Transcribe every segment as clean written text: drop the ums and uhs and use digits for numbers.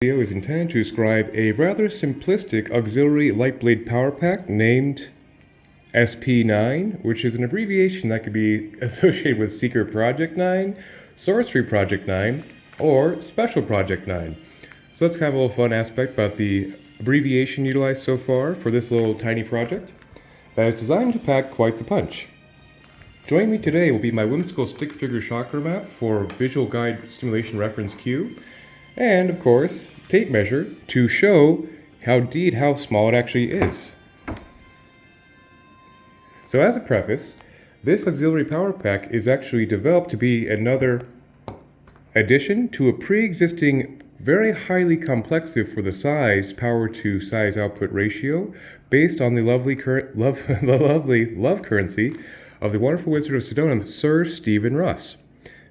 Video is intended to describe a rather simplistic auxiliary lightblade power pack named S.p.9, which is an abbreviation that could be associated with Secret Project 9, Sorcery Project 9, or Special Project 9. So let's have a little fun aspect about the abbreviation utilized so far for this little tiny project that is designed to pack quite the punch. Joining me today will be my whimsical stick figure chakra map for visual guide stimulation reference cue, and of course, tape measure to show how small it actually is. So as a preface, this auxiliary power pack is actually developed to be another addition to a pre-existing very highly complexive for the size power to size output ratio based on the lovely love currency of the wonderful Wizard of Sedona, Sir Stephen Russ.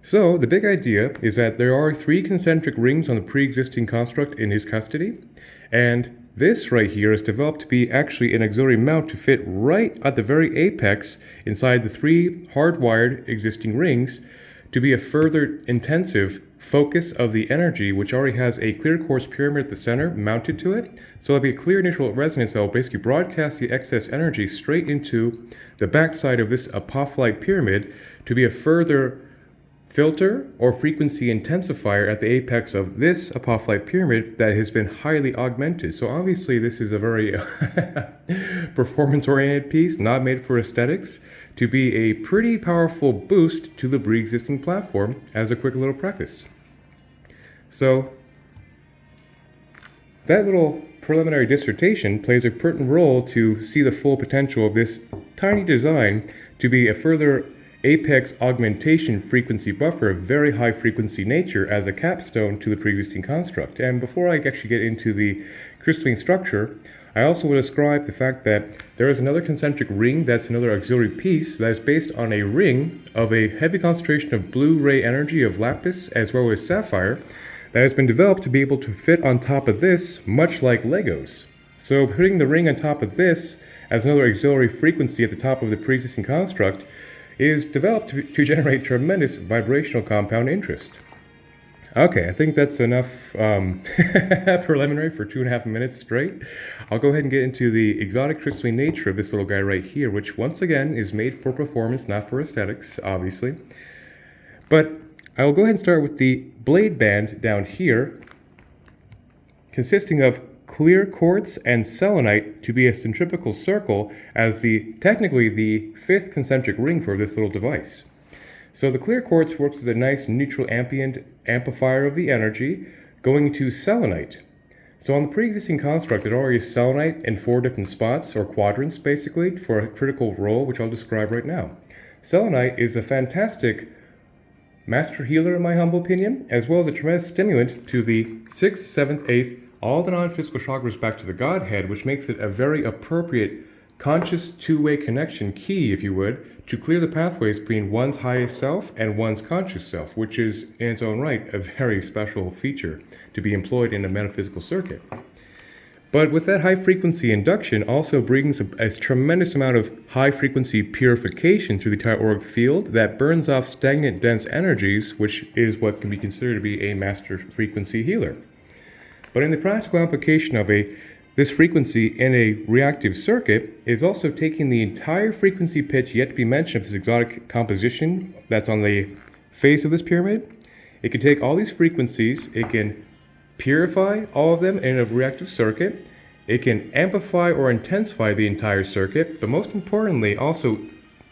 So the big idea is that there are 3 concentric rings on the pre-existing construct in his custody, and this right here is developed to be actually an auxiliary mount to fit right at the very apex inside the 3 hardwired existing rings to be a further intensive focus of the energy, which already has a clear quartz pyramid at the center mounted to it. So it'll be a clear initial resonance that will basically broadcast the excess energy straight into the backside of this apophyllite pyramid to be a further filter or frequency intensifier at the apex of this apophyllite pyramid that has been highly augmented. So obviously this is a very performance-oriented piece, not made for aesthetics, to be a pretty powerful boost to the pre-existing platform as a quick little preface. So that little preliminary dissertation plays a pertinent role to see the full potential of this tiny design to be a further apex augmentation frequency buffer of very high frequency nature as a capstone to the pre-existing construct. And before I actually get into the crystalline structure, I also will describe the fact that there is another concentric ring that's another auxiliary piece that is based on a ring of a heavy concentration of blue ray energy of lapis as well as sapphire that has been developed to be able to fit on top of this, much like Legos. So putting the ring on top of this as another auxiliary frequency at the top of the pre-existing construct is developed to generate tremendous vibrational compound interest. Okay, I think that's enough preliminary for 2.5 minutes straight. I'll go ahead and get into the exotic crystalline nature of this little guy right here, which once again is made for performance, not for aesthetics, obviously. But I will go ahead and start with the blade band down here, consisting of clear quartz and selenite to be a centripetal circle as technically the 5th concentric ring for this little device. So the clear quartz works as a nice neutral ambient amplifier of the energy going to selenite. So on the pre-existing construct, it already is selenite in 4 different spots or quadrants basically for a critical role, which I'll describe right now. Selenite is a fantastic master healer in my humble opinion, as well as a tremendous stimulant to the 6th, 7th, 8th, all the non-physical chakras back to the Godhead, which makes it a very appropriate conscious two-way connection key, if you would, to clear the pathways between one's highest self and one's conscious self, which is in its own right a very special feature to be employed in a metaphysical circuit. But with that high-frequency induction also brings a tremendous amount of high-frequency purification through the entire auric field that burns off stagnant, dense energies, which is what can be considered to be a master frequency healer. But in the practical application of this frequency in a reactive circuit is also taking the entire frequency pitch yet to be mentioned of this exotic composition that's on the face of this pyramid. It can take all these frequencies, it can purify all of them in a reactive circuit, it can amplify or intensify the entire circuit, but most importantly also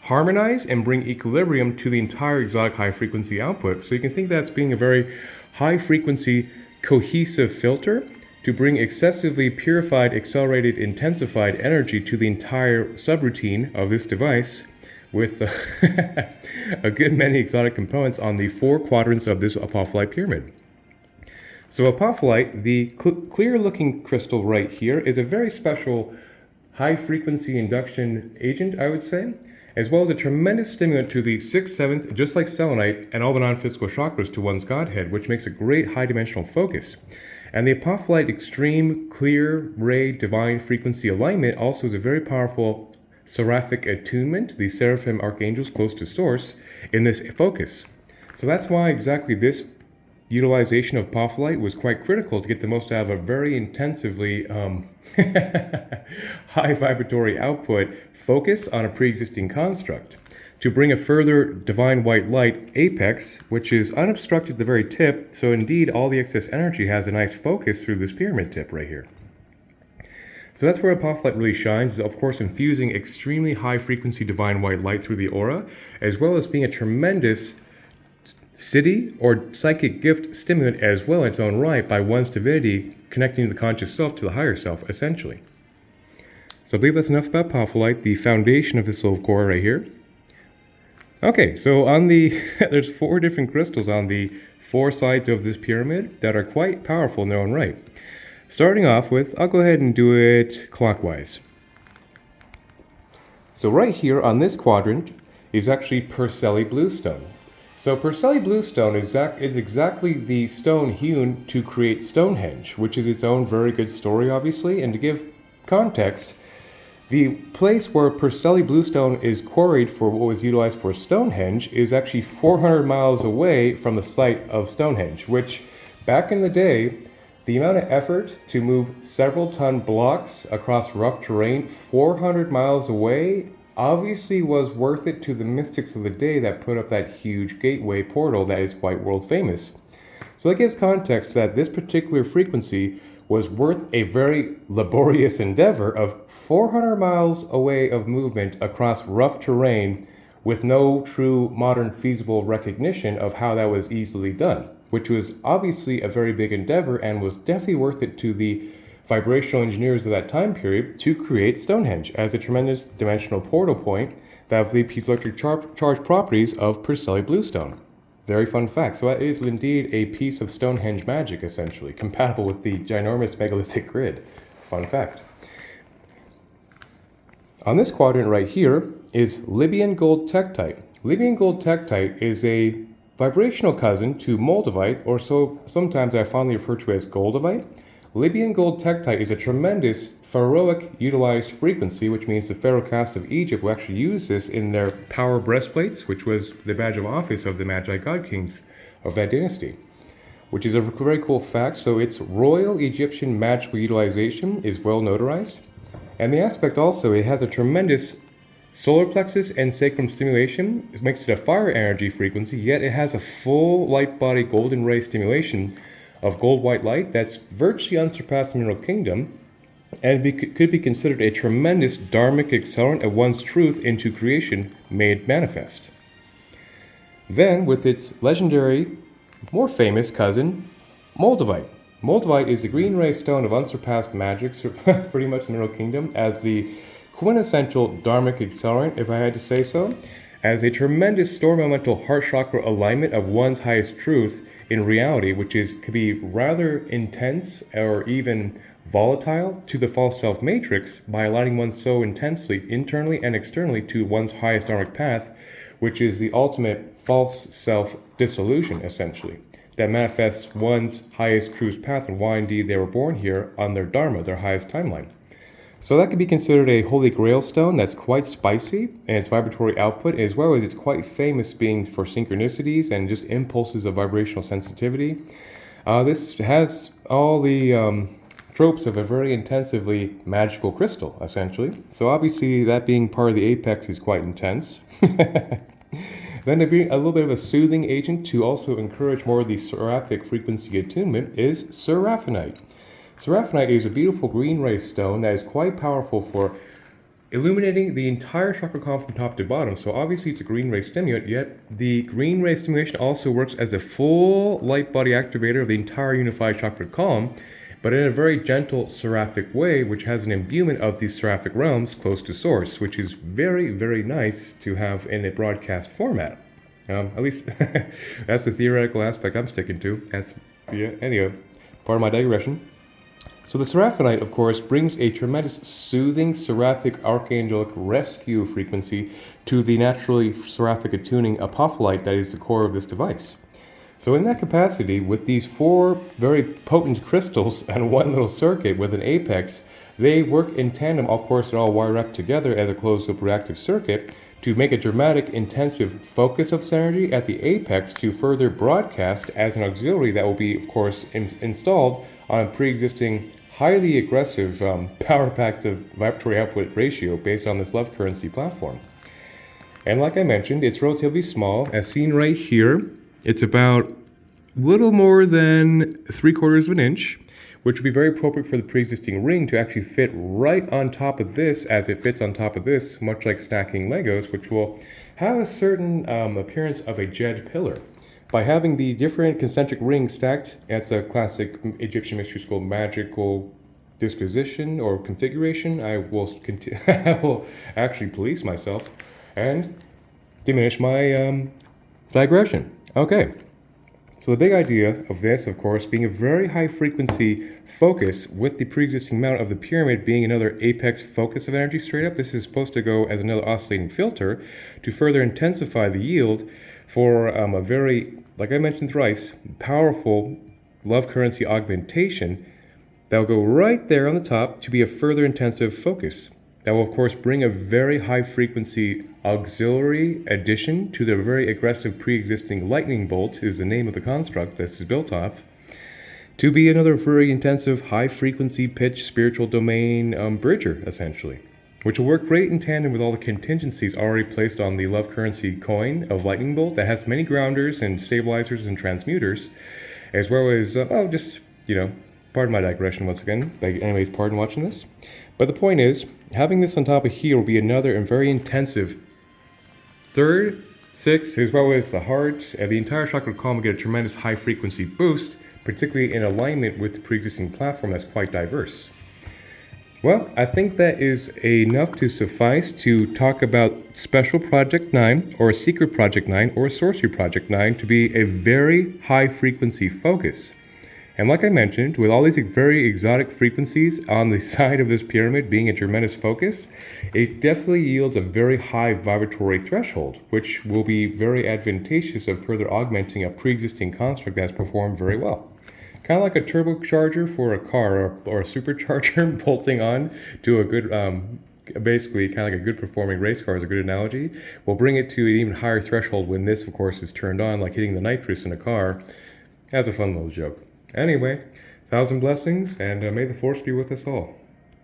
harmonize and bring equilibrium to the entire exotic high frequency output. So you can think that's being a very high frequency cohesive filter to bring excessively purified, accelerated, intensified energy to the entire subroutine of this device with a good many exotic components on the 4 quadrants of this apophyllite pyramid. So apophyllite, the clear-looking crystal right here, is a very special high-frequency induction agent, I would say, as well as a tremendous stimulant to the 6th, 7th, just like selenite, and all the non-physical chakras to one's Godhead, which makes a great high-dimensional focus. And the apophyllite extreme, clear, ray, divine frequency alignment also is a very powerful seraphic attunement, the seraphim archangels close to source, in this focus. So that's why exactly this utilization of apophyllite was quite critical to get the most out of a very intensively high vibratory output focus on a pre-existing construct, to bring a further divine white light apex, which is unobstructed at the very tip, so indeed all the excess energy has a nice focus through this pyramid tip right here. So that's where apophyllite really shines, is of course infusing extremely high frequency divine white light through the aura, as well as being a tremendous siddhi or psychic gift stimulant as well in its own right by one's divinity connecting the conscious self to the higher self, essentially. So I believe that's enough about apophyllite, the foundation of this little core right here. Okay, so on the, there's 4 different crystals on the 4 sides of this pyramid that are quite powerful in their own right. Starting off with, I'll go ahead and do it clockwise. So right here on this quadrant is actually Percelli bluestone. So Percelli bluestone is exactly the stone hewn to create Stonehenge, which is its own very good story, obviously. And to give context, the place where Percelli bluestone is quarried for what was utilized for Stonehenge is actually 400 miles away from the site of Stonehenge, which back in the day, the amount of effort to move several ton blocks across rough terrain 400 miles away obviously was worth it to the mystics of the day that put up that huge gateway portal that is quite world famous. So that gives context that this particular frequency was worth a very laborious endeavor of 400 miles away of movement across rough terrain with no true modern feasible recognition of how that was easily done, which was obviously a very big endeavor and was definitely worth it to the vibrational engineers of that time period to create Stonehenge as a tremendous dimensional portal point that have the piezoelectric charge properties of Percelli bluestone. Very fun fact. So that is indeed a piece of Stonehenge magic, essentially, compatible with the ginormous megalithic grid. Fun fact. On this quadrant right here is Libyan gold tektite. Libyan gold tektite is a vibrational cousin to moldavite, or so sometimes I fondly refer to as goldavite. Libyan gold tektite is a tremendous pharaohic utilized frequency, which means the pharaoh caste of Egypt will actually use this in their power breastplates, which was the badge of office of the Magi god kings of that dynasty, which is a very cool fact. So its royal Egyptian magical utilization is well notarized. And the aspect also, it has a tremendous solar plexus and sacrum stimulation. It makes it a fire energy frequency, yet it has a full light body golden ray stimulation of gold white light that's virtually unsurpassed in the mineral kingdom, and could be considered a tremendous dharmic accelerant of one's truth into creation made manifest. Then, with its legendary, more famous cousin, moldavite. Moldavite is the green ray stone of unsurpassed magic, pretty much in the mineral kingdom, as the quintessential dharmic accelerant, if I had to say so, as a tremendous storm elemental heart chakra alignment of one's highest truth in reality, which could be rather intense or even volatile to the false self matrix by aligning one so intensely internally and externally to one's highest dharmic path, which is the ultimate false self dissolution, essentially, that manifests one's highest truth path and why indeed they were born here on their dharma, their highest timeline. So that could be considered a holy grail stone that's quite spicy in its vibratory output, as well as it's quite famous being for synchronicities and just impulses of vibrational sensitivity. This has all the tropes of a very intensively magical crystal, essentially. So obviously that being part of the apex is quite intense. Then to be a little bit of a soothing agent to also encourage more of the seraphic frequency attunement is seraphinite. Seraphinite is a beautiful green ray stone that is quite powerful for illuminating the entire chakra column from top to bottom. So obviously it's a green ray stimulant, yet the green ray stimulation also works as a full light body activator of the entire unified chakra column, but in a very gentle seraphic way, which has an imbuement of these seraphic realms close to source, which is very, very nice to have in a broadcast format. At least that's the theoretical aspect I'm sticking to. Anyway, part of my digression. So the seraphinite, of course, brings a tremendous soothing seraphic archangelic rescue frequency to the naturally seraphic attuning apophyllite that is the core of this device. So in that capacity, with these 4 very potent crystals and one little circuit with an apex They work in tandem, of course, they're all wired up together as a closed-loop reactive circuit to make a dramatic, intensive focus of this energy at the apex to further broadcast as an auxiliary that will be, of course, installed on a pre-existing, highly aggressive power pack to vibratory output ratio based on this love currency platform. And like I mentioned, it's relatively small. As seen right here, it's about little more than 3/4 of an inch, which would be very appropriate for the pre-existing ring to actually fit right on top of this as it fits on top of this, much like stacking Legos, which will have a certain appearance of a Jed pillar. By having the different concentric rings stacked, that's a classic Egyptian mystery school magical disposition or configuration. I will I will actually police myself and diminish my digression. Okay. So the big idea of this, of course, being a very high frequency focus with the pre-existing mount of the pyramid being another apex focus of energy straight up. This is supposed to go as another oscillating filter to further intensify the yield for a very, like I mentioned thrice, powerful love currency augmentation that will go right there on the top to be a further intensive focus. That will, of course, bring a very high frequency auxiliary addition to the very aggressive pre-existing lightning bolt, is the name of the construct this is built off, to be another very intensive high frequency pitch spiritual domain bridger, essentially, which will work great in tandem with all the contingencies already placed on the love currency coin of lightning bolt that has many grounders and stabilizers and transmuters, as well as, pardon my digression once again, anyways, pardon watching this. But the point is, having this on top of here will be another and very intensive third, sixth, as well as the heart, and the entire chakra column will get a tremendous high frequency boost, particularly in alignment with the pre-existing platform that's quite diverse. Well, I think that is enough to suffice to talk about Special Project 9, or Secret Project 9, or Sorcery Project 9 to be a very high frequency focus. And like I mentioned, with all these very exotic frequencies on the side of this pyramid being a tremendous focus, it definitely yields a very high vibratory threshold, which will be very advantageous of further augmenting a pre-existing construct that's performed very well. Kind of like a turbocharger for a car or a supercharger bolting on to a good, basically kind of like a good performing race car is a good analogy. We'll bring it to an even higher threshold when this, of course, is turned on, like hitting the nitrous in a car. That's a fun little joke. Anyway, 1,000 blessings, and may the force be with us all.